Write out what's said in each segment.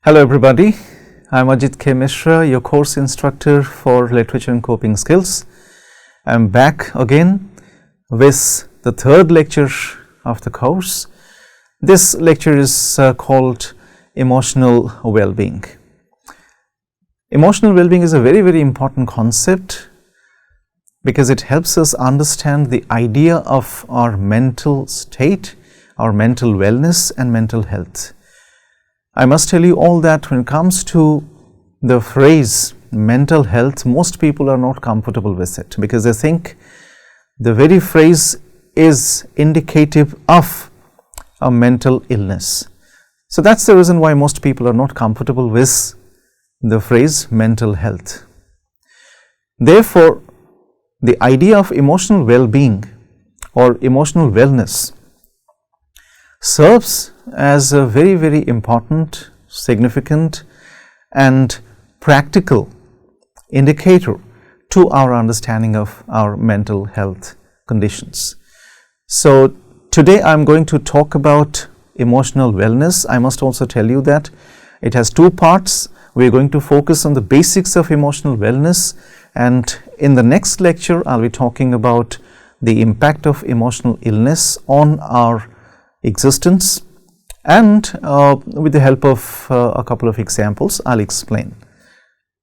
Hello everybody, I'm Ajit K. Mishra, your course instructor for Literature and Coping Skills. I'm back again with the third lecture of the course. This lecture is called Emotional Wellbeing. Emotional well-being is a very important concept because it helps us understand the idea of our mental state, our mental wellness and mental health. I must tell you all that when it comes to the phrase mental health, most people are not comfortable with it because they think the very phrase is indicative of a mental illness. So that's the reason why most people are not comfortable with the phrase mental health. Therefore, the idea of emotional well-being or emotional wellness serves as a very important, significant and practical indicator to our understanding of our mental health conditions. So today I'm going to talk about emotional wellness. I must also tell you that it has two parts. We're going to focus on the basics of emotional wellness, and in the next lecture I'll be talking about the impact of emotional illness on our existence, and with the help of a couple of examples I'll explain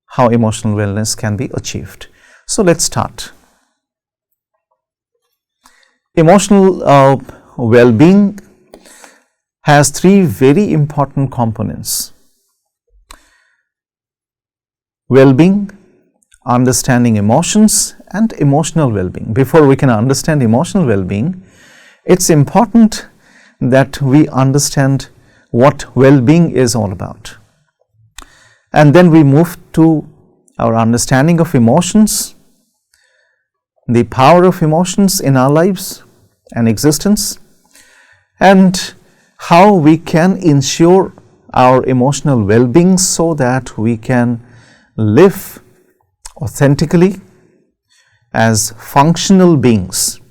how emotional wellness can be achieved. So let's start. Emotional well-being has three very important components: well-being, understanding emotions, and emotional well-being. Before we can understand emotional well-being, it's important that we understand what well-being is all about. And then we move to our understanding of emotions, the power of emotions in our lives and existence, and how we can ensure our emotional well-being so that we can live authentically as functional beings,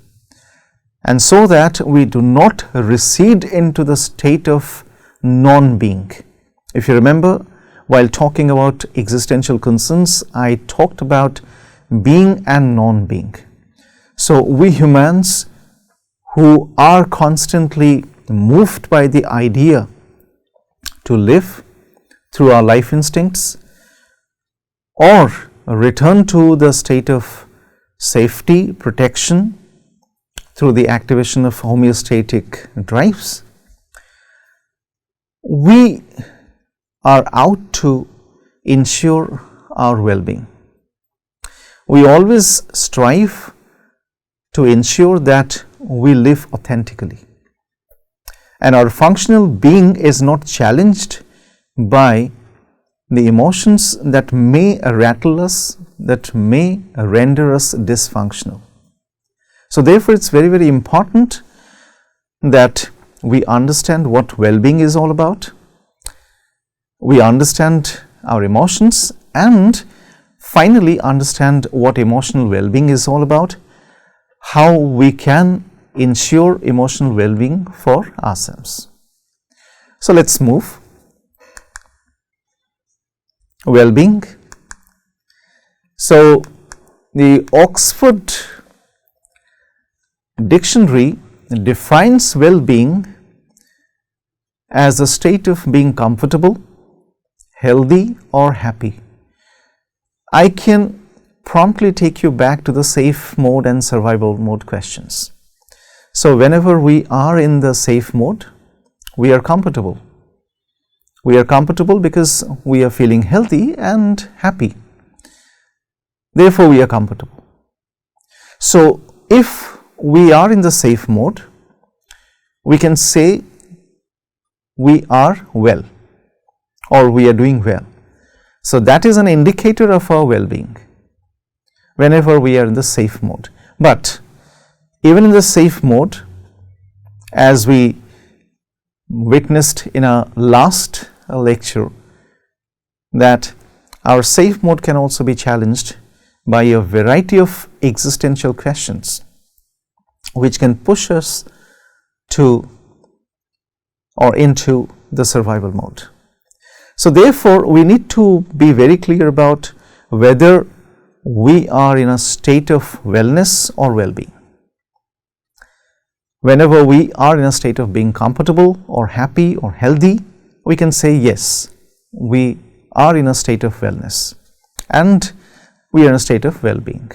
and so that we do not recede into the state of non-being. If you remember, while talking about existential concerns, I talked about being and non-being. So we humans who are constantly moved by the idea to live through our life instincts or return to the state of safety, protection, through the activation of homeostatic drives, we are out to ensure our well-being. We always strive to ensure that we live authentically, and our functional being is not challenged by the emotions that may rattle us, that may render us dysfunctional. So therefore, it's very important that we understand what well-being is all about, we understand our emotions, and finally understand what emotional well-being is all about, how we can ensure emotional well-being for ourselves. So let's move. Well-being. So the Oxford Dictionary defines well-being as a state of being comfortable, healthy or happy. I can promptly take you back to the safe mode and survival mode questions. So whenever we are in the safe mode, we are comfortable. We are comfortable because we are feeling healthy and happy. Therefore, we are comfortable. So if we are in the safe mode, we can say we are well or we are doing well. So that is an indicator of our well-being whenever we are in the safe mode. But even in the safe mode, as we witnessed in our last lecture, that our safe mode can also be challenged by a variety of existential questions which can push us to or into the survival mode. So therefore, we need to be very clear about whether we are in a state of wellness or well-being. Whenever we are in a state of being comfortable or happy or healthy, we can say yes, we are in a state of wellness and we are in a state of well-being.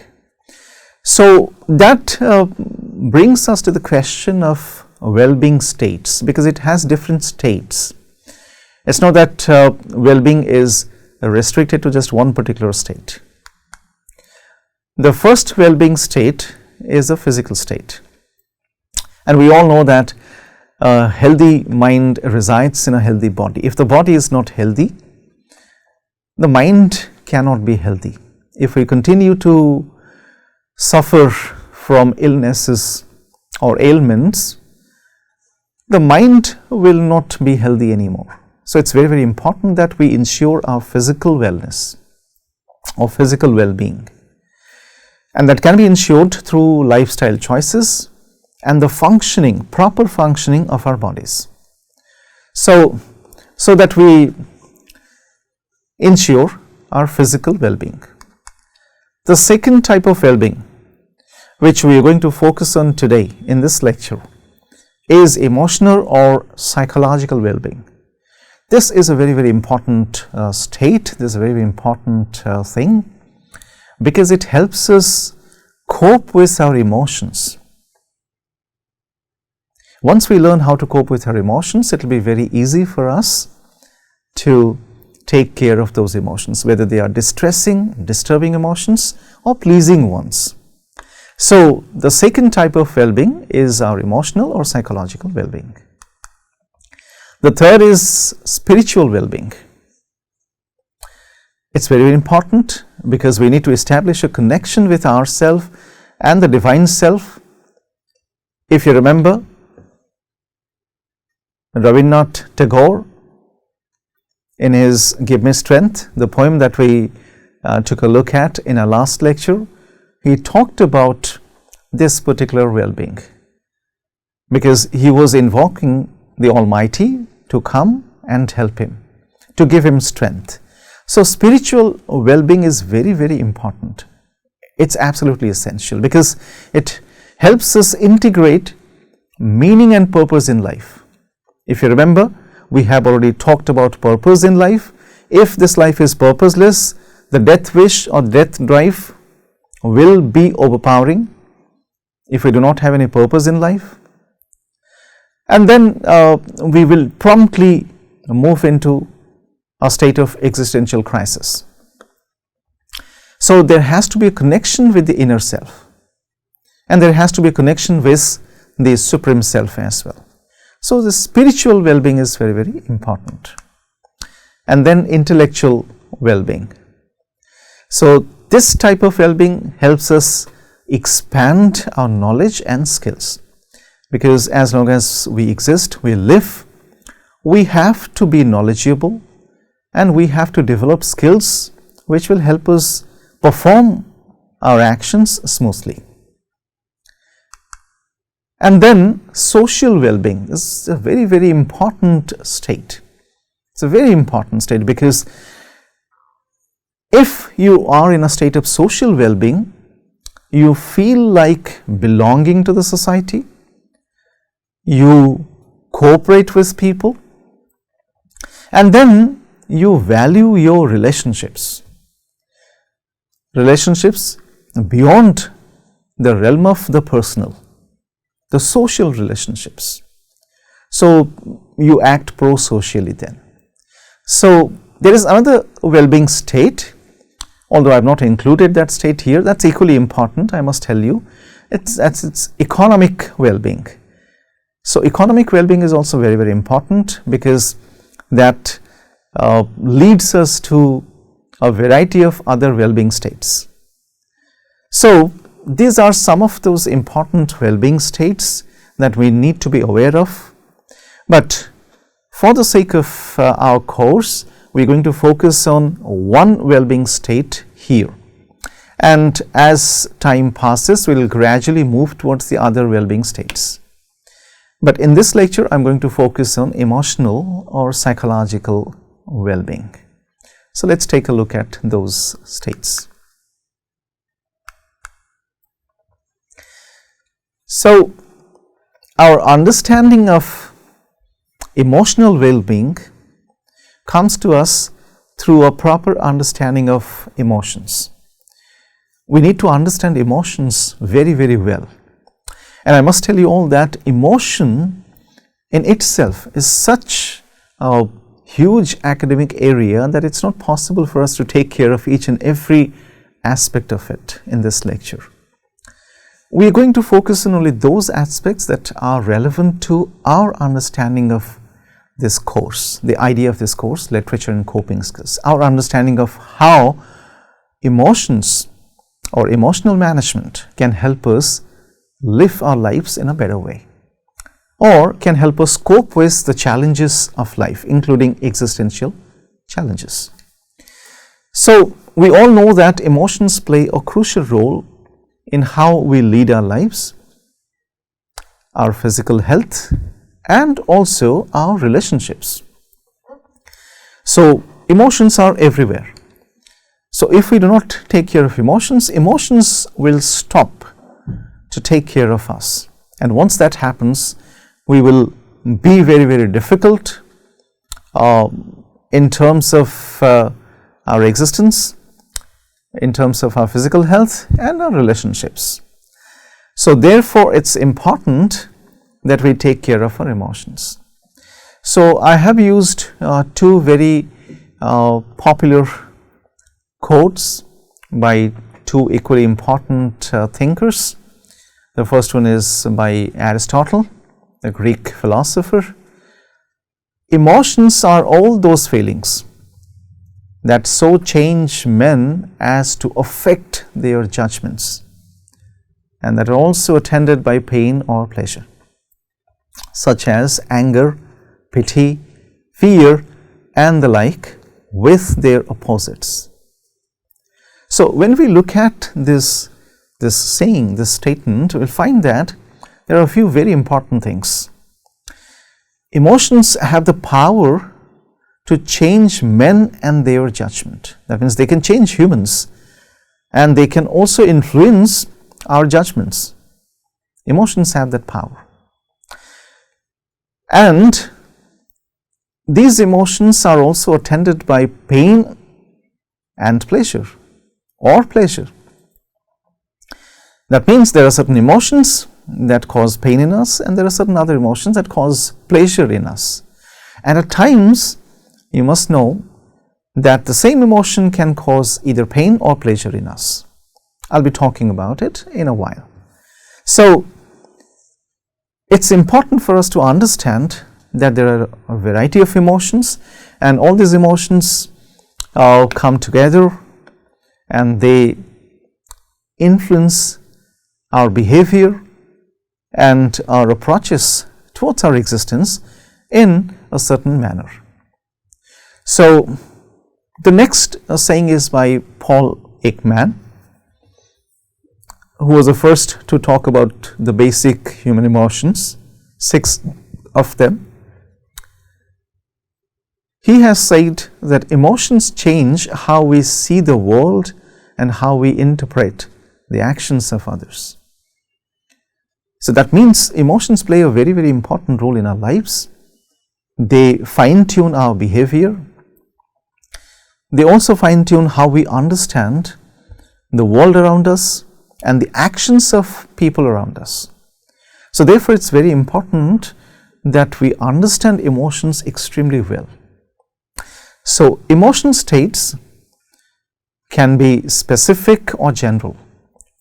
So that brings us to the question of well-being states, because it has different states. It's not that well-being is restricted to just one particular state. The first well-being state is a physical state. And we all know that a healthy mind resides in a healthy body. If the body is not healthy, the mind cannot be healthy. If we continue to suffer from illnesses or ailments, the mind will not be healthy anymore. So it's very, very important that we ensure our physical wellness or physical well-being. And that can be ensured through lifestyle choices and the functioning, proper functioning of our bodies. So that we ensure our physical well-being. The second type of well-being, which we are going to focus on today in this lecture, is emotional or psychological well-being. This is a very, very important state. This is a very, very important thing, because it helps us cope with our emotions. Once we learn how to cope with our emotions, it will be very easy for us to take care of those emotions, whether they are distressing, disturbing emotions or pleasing ones. So the second type of well-being is our emotional or psychological well-being. The third is spiritual well-being. It's very, very important because we need to establish a connection with ourself and the divine self. If you remember, Rabindranath Tagore, in his Give Me Strength, the poem that we took a look at in our last lecture, he talked about this particular well-being, because he was invoking the Almighty to come and help him, to give him strength. So spiritual well-being is very, very important. It's absolutely essential because it helps us integrate meaning and purpose in life. If you remember, we have already talked about purpose in life. If this life is purposeless, the death wish or death drive will be overpowering if we do not have any purpose in life. And then we will promptly move into a state of existential crisis. So there has to be a connection with the inner self, and there has to be a connection with the Supreme Self as well. So the spiritual well-being is very, very important. And then intellectual well-being. So this type of well-being helps us expand our knowledge and skills, because as long as we exist, we live, we have to be knowledgeable and we have to develop skills which will help us perform our actions smoothly. And then social well-being is a very, very important state. It's a very important state, because if you are in a state of social well-being, you feel like belonging to the society, you cooperate with people, and then you value your relationships beyond the realm of the personal, the social relationships. So you act pro-socially then. So there is another well-being state, although I have not included that state here. That's equally important, I must tell you. It's economic well-being. So economic well-being is also very, very important, because that leads us to a variety of other well-being states. So these are some of those important well-being states that we need to be aware of. But for the sake of our course, we are going to focus on one well-being state here. And as time passes, we will gradually move towards the other well-being states. But in this lecture, I am going to focus on emotional or psychological well-being. So let's take a look at those states. So our understanding of emotional well-being comes to us through a proper understanding of emotions. We need to understand emotions very, very well. And I must tell you all that emotion in itself is such a huge academic area that it's not possible for us to take care of each and every aspect of it in this lecture. We are going to focus on only those aspects that are relevant to our understanding of this course, the idea of this course, Literature and Coping Skills, our understanding of how emotions or emotional management can help us live our lives in a better way, or can help us cope with the challenges of life, including existential challenges. So we all know that emotions play a crucial role in how we lead our lives, our physical health, and also our relationships. So emotions are everywhere. So if we do not take care of emotions, emotions will stop to take care of us. And once that happens, we will be very, very difficult in terms of our existence, in terms of our physical health and our relationships. So therefore, it's important that we take care of our emotions. So I have used two very popular quotes by two equally important thinkers. The first one is by Aristotle, the Greek philosopher. Emotions are all those feelings that so change men as to affect their judgments, and that are also attended by pain or pleasure, such as anger, pity, fear, and the like, with their opposites. So when we look at this saying, this statement, we'll find that there are a few very important things. Emotions have the power to change men and their judgment. That means they can change humans, and they can also influence our judgments. Emotions have that power. And these emotions are also attended by pain and pleasure, or pleasure. That means there are certain emotions that cause pain in us, and there are certain other emotions that cause pleasure in us. And at times, you must know that the same emotion can cause either pain or pleasure in us. I'll be talking about it in a while. So it's important for us to understand that there are a variety of emotions, and all these emotions come together and they influence our behavior and our approaches towards our existence in a certain manner. So the next saying is by Paul Ekman, who was the first to talk about the basic human emotions, 6 of them. He has said that emotions change how we see the world and how we interpret the actions of others. So that means emotions play a very, very important role in our lives. They fine-tune our behavior. They also fine-tune how we understand the world around us and the actions of people around us. So therefore, it's very important that we understand emotions extremely well. So emotional states can be specific or general.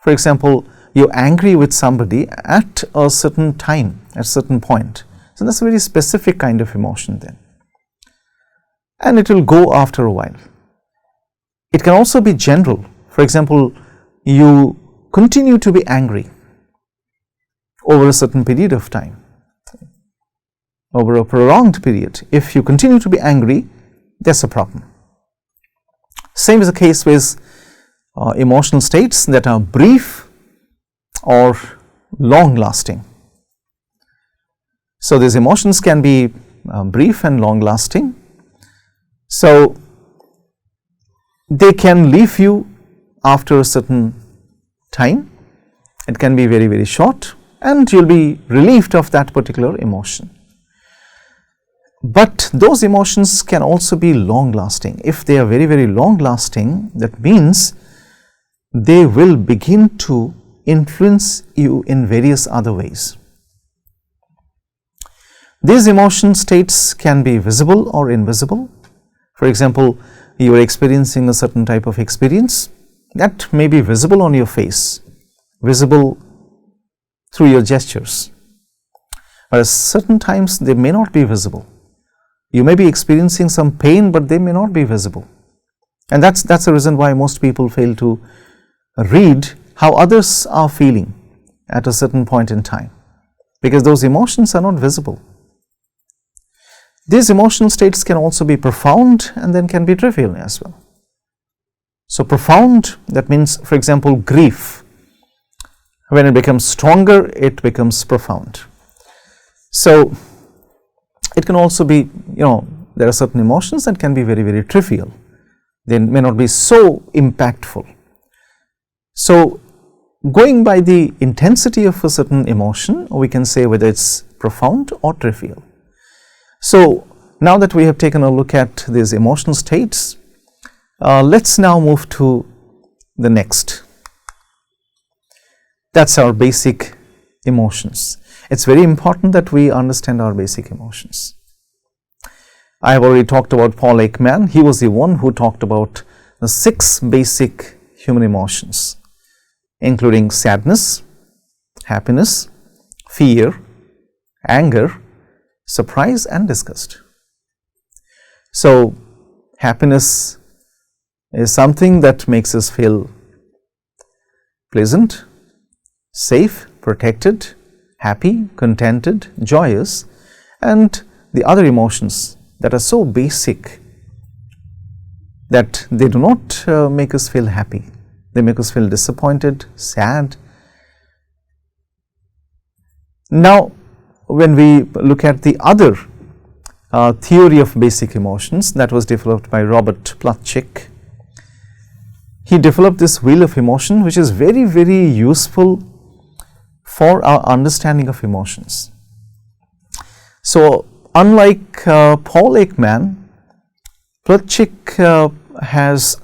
For example, you're angry with somebody at a certain time, at a certain point. So that's a very specific kind of emotion then. And it will go after a while. It can also be general. For example, you continue to be angry over a certain period of time, over a prolonged period. If you continue to be angry, that's a problem. Same is the case with emotional states that are brief or long lasting. So these emotions can be brief and long lasting. So they can leave you after a certain time. It can be very, very short, and you'll be relieved of that particular emotion. But those emotions can also be long lasting. If they are very, very long lasting, that means they will begin to influence you in various other ways. These emotion states can be visible or invisible. For example, you are experiencing a certain type of experience that may be visible on your face, visible through your gestures, but at certain times they may not be visible. You may be experiencing some pain, but they may not be visible, and that's the reason why most people fail to read how others are feeling at a certain point in time, because those emotions are not visible. These emotional states can also be profound and then can be trivial as well. So profound, that means, for example, grief. When it becomes stronger, it becomes profound. So it can also be, there are certain emotions that can be very, very trivial. They may not be so impactful. So going by the intensity of a certain emotion, we can say whether it's profound or trivial. So now that we have taken a look at these emotional states, let's now move to the next. That's our basic emotions. It's very important that we understand our basic emotions. I have already talked about Paul Ekman. He was the one who talked about the 6 basic human emotions, including sadness, happiness, fear, anger, surprise, and disgust. So happiness is something that makes us feel pleasant, safe, protected, happy, contented, joyous, and the other emotions that are so basic that they do not make us feel happy. They make us feel disappointed, sad. Now, when we look at the other theory of basic emotions that was developed by Robert Plutchik, he developed this wheel of emotion, which is very, very useful for our understanding of emotions. So unlike Paul Ekman, Plutchik has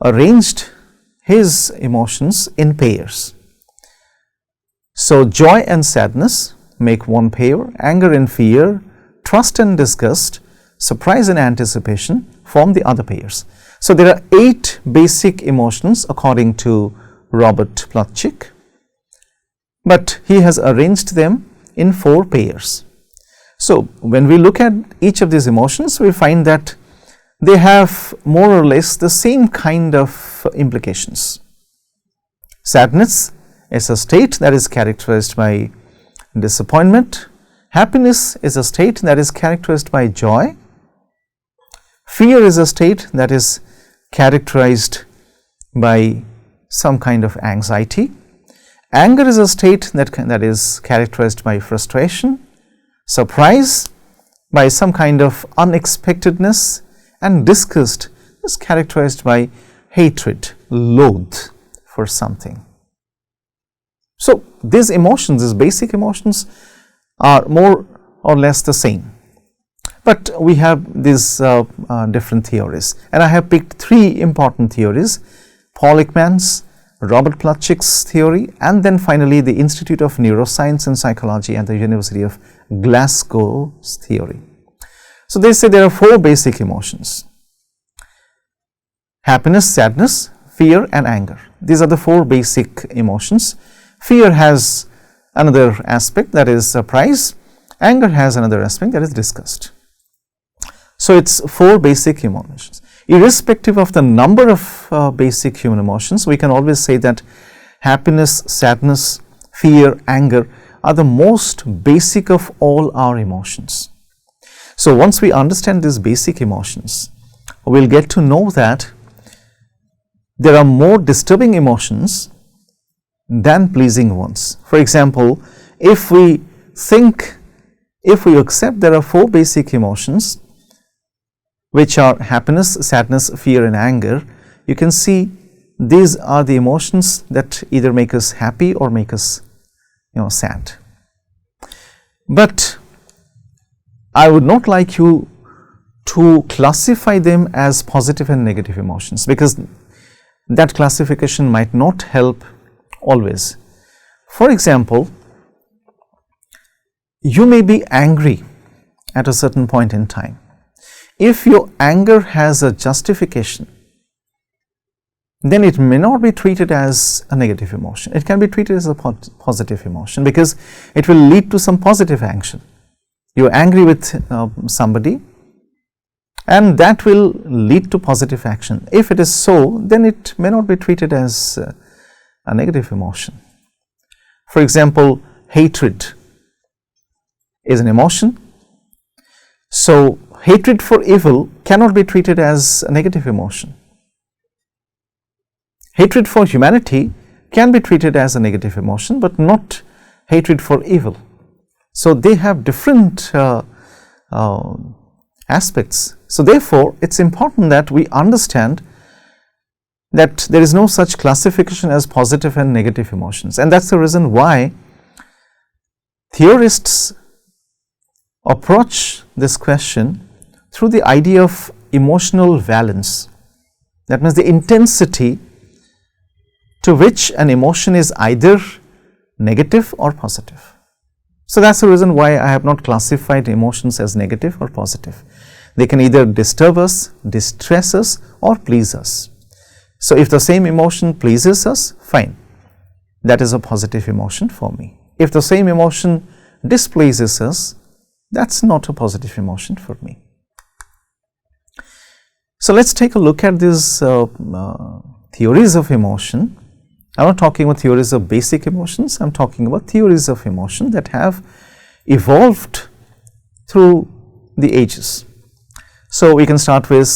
arranged his emotions in pairs. So joy and sadness make one pair, anger and fear, trust and disgust, surprise and anticipation form the other pairs. So there are 8 basic emotions according to Robert Plutchik, but he has arranged them in 4 pairs. So when we look at each of these emotions, we find that they have more or less the same kind of implications. Sadness is a state that is characterized by disappointment. Happiness is a state that is characterized by joy. Fear is a state that is characterized by some kind of anxiety. Anger is a state that is characterized by frustration. Surprise by some kind of unexpectedness, and disgust is characterized by hatred, loathe for something. So these emotions, these basic emotions, are more or less the same, but we have these different theories, and I have picked 3 important theories: Paul Ekman's, Robert Plutchik's theory, and then finally the Institute of Neuroscience and Psychology at the University of Glasgow's theory. So they say there are 4 basic emotions: happiness, sadness, fear, and anger. These are the 4 basic emotions. Fear has another aspect, that is surprise. Anger has another aspect, that is disgust. So it's 4 basic emotions. Irrespective of the number of basic human emotions, we can always say that happiness, sadness, fear, anger are the most basic of all our emotions. So once we understand these basic emotions, we'll get to know that there are more disturbing emotions than pleasing ones. For example, if we accept there are 4 basic emotions, which are happiness, sadness, fear and anger, you can see these are the emotions that either make us happy or make us sad. But I would not like you to classify them as positive and negative emotions, because that classification might not help always. For example, you may be angry at a certain point in time. If your anger has a justification, then it may not be treated as a negative emotion. It can be treated as a positive emotion, because it will lead to some positive action. You are angry with somebody, and that will lead to positive action. If it is so, then it may not be treated as a negative emotion. For example, hatred is an emotion. So hatred for evil cannot be treated as a negative emotion. Hatred for humanity can be treated as a negative emotion, but not hatred for evil. So they have different aspects. So therefore, it's important that we understand that there is no such classification as positive and negative emotions, and that's the reason why theorists approach this question through the idea of emotional valence. That means the intensity to which an emotion is either negative or positive. So that's the reason why I have not classified emotions as negative or positive. They can either disturb us, distress us, or please us. So if the same emotion pleases us, fine, that is a positive emotion for me. If the same emotion displeases us, that's not a positive emotion for me. So let's take a look at these theories of emotion. I'm not talking about theories of basic emotions, I'm talking about theories of emotion that have evolved through the ages. So we can start with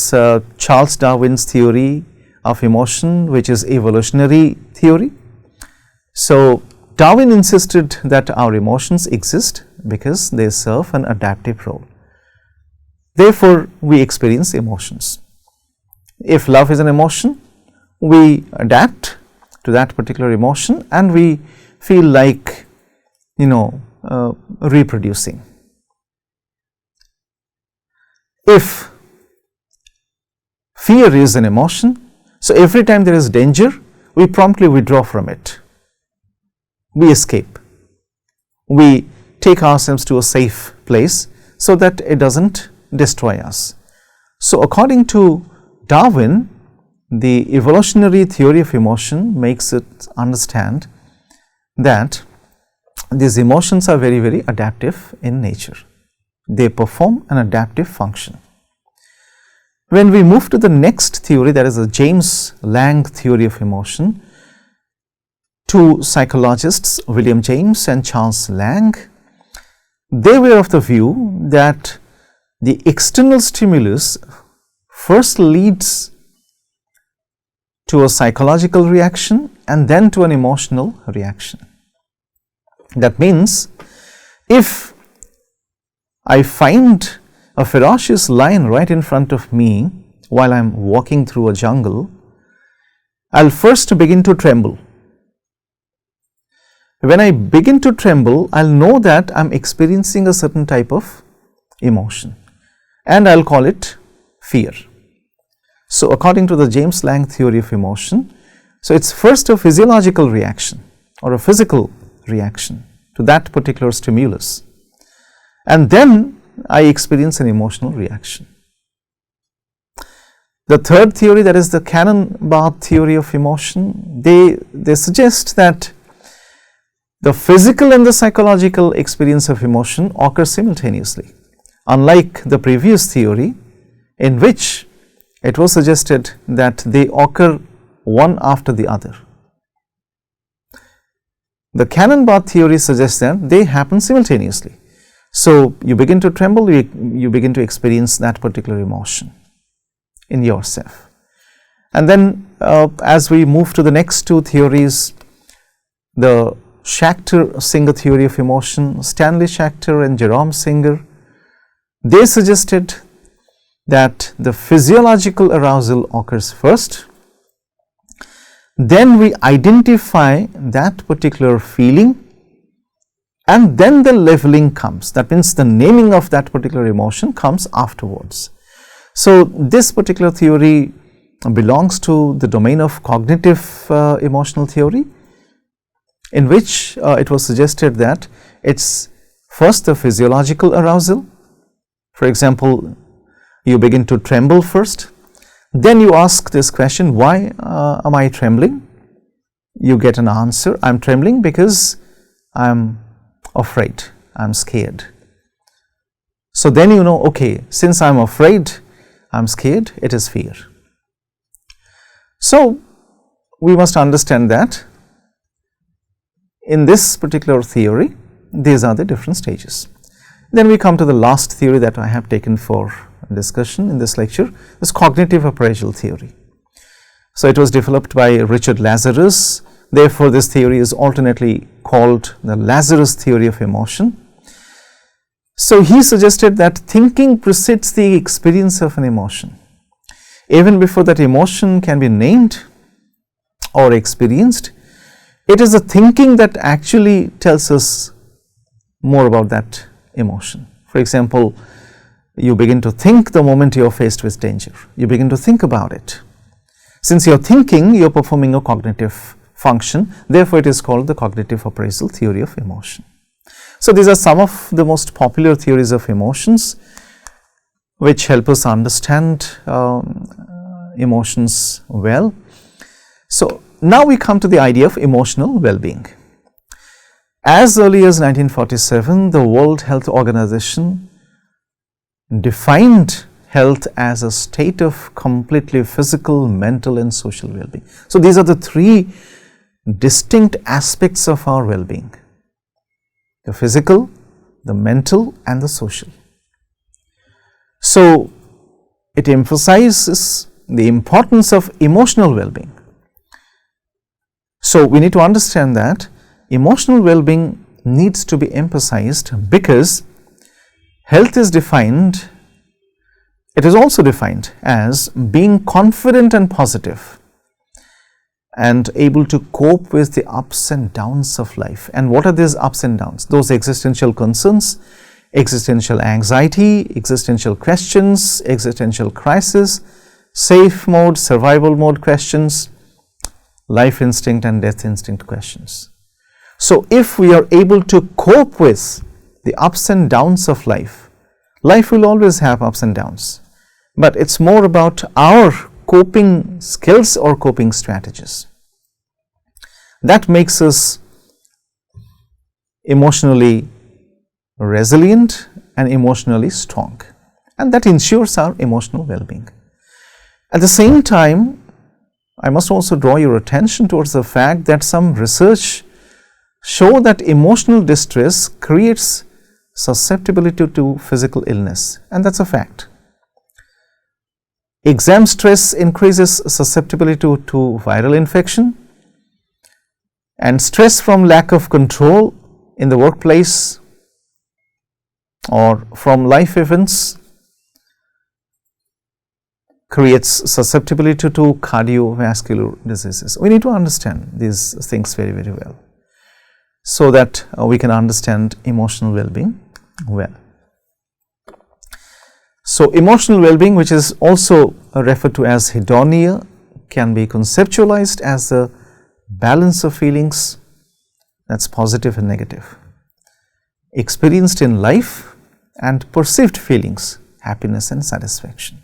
Charles Darwin's theory of emotion, which is evolutionary theory. So Darwin insisted that our emotions exist because they serve an adaptive role. Therefore, we experience emotions. If love is an emotion, we adapt to that particular emotion and we feel like reproducing. If fear is an emotion, so every time there is danger, we promptly withdraw from it. We escape. We take ourselves to a safe place so that it doesn't destroy us. So according to Darwin, the evolutionary theory of emotion makes it understand that these emotions are very, very adaptive in nature. They perform an adaptive function. When we move to the next theory, that is the James Lange theory of emotion, two psychologists, William James and Charles Lange, they were of the view that the external stimulus first leads to a psychological reaction and then to an emotional reaction. That means if I find a ferocious lion right in front of me while I am walking through a jungle, I will first begin to tremble. When I begin to tremble, I will know that I am experiencing a certain type of emotion and I will call it fear. So according to the James Lange theory of emotion, so it's first a physiological reaction or a physical reaction to that particular stimulus, and then I experience an emotional reaction. The third theory, that is the Cannon-Barth theory of emotion, they suggest that the physical and the psychological experience of emotion occur simultaneously, unlike the previous theory in which it was suggested that they occur one after the other. The Cannon-Barth theory suggests that they happen simultaneously. So you begin to tremble, you begin to experience that particular emotion in yourself. And then as we move to the next two theories, the Schachter-Singer theory of emotion, Stanley Schachter and Jerome Singer, they suggested that the physiological arousal occurs first, then we identify that particular feeling, and then the leveling comes. That means the naming of that particular emotion comes afterwards. So, this particular theory belongs to the domain of cognitive emotional theory, in which it was suggested that it's first the physiological arousal. For example, you begin to tremble first, then you ask this question, why am I trembling? You get an answer, I am trembling because I am afraid, I am scared. So then you know, okay, since I am afraid, I am scared, it is fear. So we must understand that in this particular theory, these are the different stages. Then we come to the last theory that I have taken for discussion in this lecture, is cognitive appraisal theory. So it was developed by Richard Lazarus. Therefore, this theory is alternately called the Lazarus theory of emotion. So he suggested that thinking precedes the experience of an emotion. Even before that emotion can be named or experienced, it is the thinking that actually tells us more about that emotion. For example, you begin to think the moment you are faced with danger. You begin to think about it. Since you are thinking, you are performing a cognitive function. Therefore, it is called the cognitive appraisal theory of emotion. So, these are some of the most popular theories of emotions which help us understand emotions well. So, now we come to the idea of emotional well-being. As early as 1947, the World Health Organization defined health as a state of completely physical, mental and social well-being. So, these are the three distinct aspects of our well-being: the physical, the mental and the social. So, it emphasizes the importance of emotional well-being. So, we need to understand that emotional well-being needs to be emphasized, because health is defined, it is also defined as being confident and positive and able to cope with the ups and downs of life. And what are these ups and downs? Those existential concerns, existential anxiety, existential questions, existential crisis, safe mode, survival mode questions, life instinct and death instinct questions. So, if we are able to cope with the ups and downs of life, life will always have ups and downs, but it is more about our coping skills or coping strategies. That makes us emotionally resilient and emotionally strong, and that ensures our emotional well-being. At the same time, I must also draw your attention towards the fact that some research show that emotional distress creates susceptibility to physical illness, and that's a fact. Exam stress increases susceptibility to viral infection, and stress from lack of control in the workplace or from life events creates susceptibility to cardiovascular diseases. We need to understand these things very, very well, so that we can understand emotional well-being well. So, emotional well-being, which is also referred to as hedonia, can be conceptualized as the balance of feelings, that's positive and negative, experienced in life, and perceived feelings, happiness and satisfaction.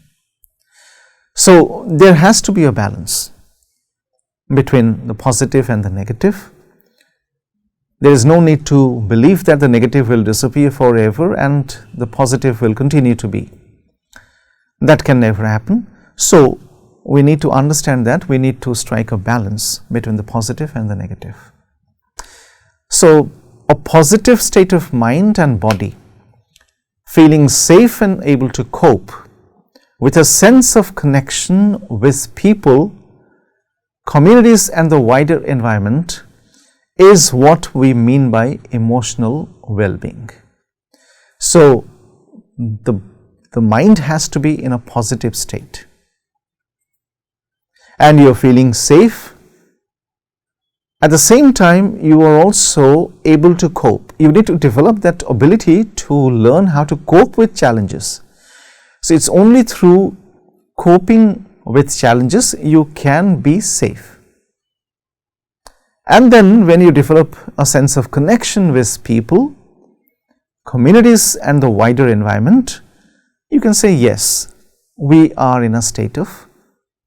So, there has to be a balance between the positive and the negative. There is no need to believe that the negative will disappear forever and the positive will continue to be. That can never happen. So, we need to understand that we need to strike a balance between the positive and the negative. So, a positive state of mind and body, feeling safe and able to cope with a sense of connection with people, communities and the wider environment, is what we mean by emotional well-being. So, the the mind has to be in a positive state, and you're feeling safe. At the same time, you are also able to cope. You need to develop that ability to learn how to cope with challenges. So it's only through coping with challenges you can be safe. And then when you develop a sense of connection with people, communities and the wider environment, you can say, yes, we are in a state of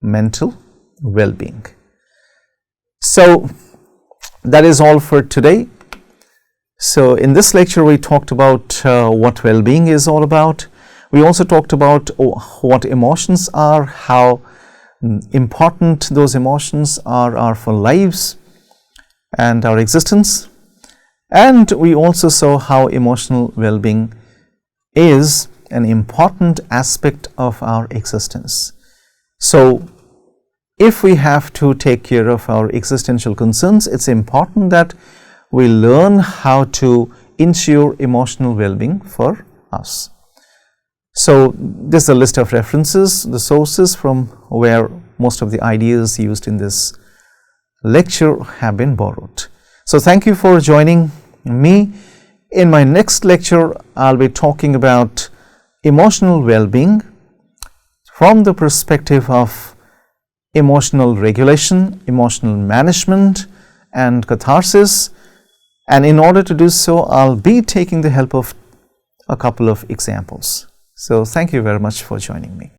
mental well-being. So that is all for today. So in this lecture we talked about what well-being is all about. We also talked about what emotions are, how important those emotions are for lives and our existence. And we also saw how emotional well-being is an important aspect of our existence. So if we have to take care of our existential concerns, it's important that we learn how to ensure emotional well-being for us. So this is a list of references, the sources from where most of the ideas used in this lecture have been borrowed. So thank you for joining me. In my next lecture, I'll be talking about emotional well-being from the perspective of emotional regulation, emotional management and catharsis, and in order to do so, I'll be taking the help of a couple of examples. So thank you very much for joining me.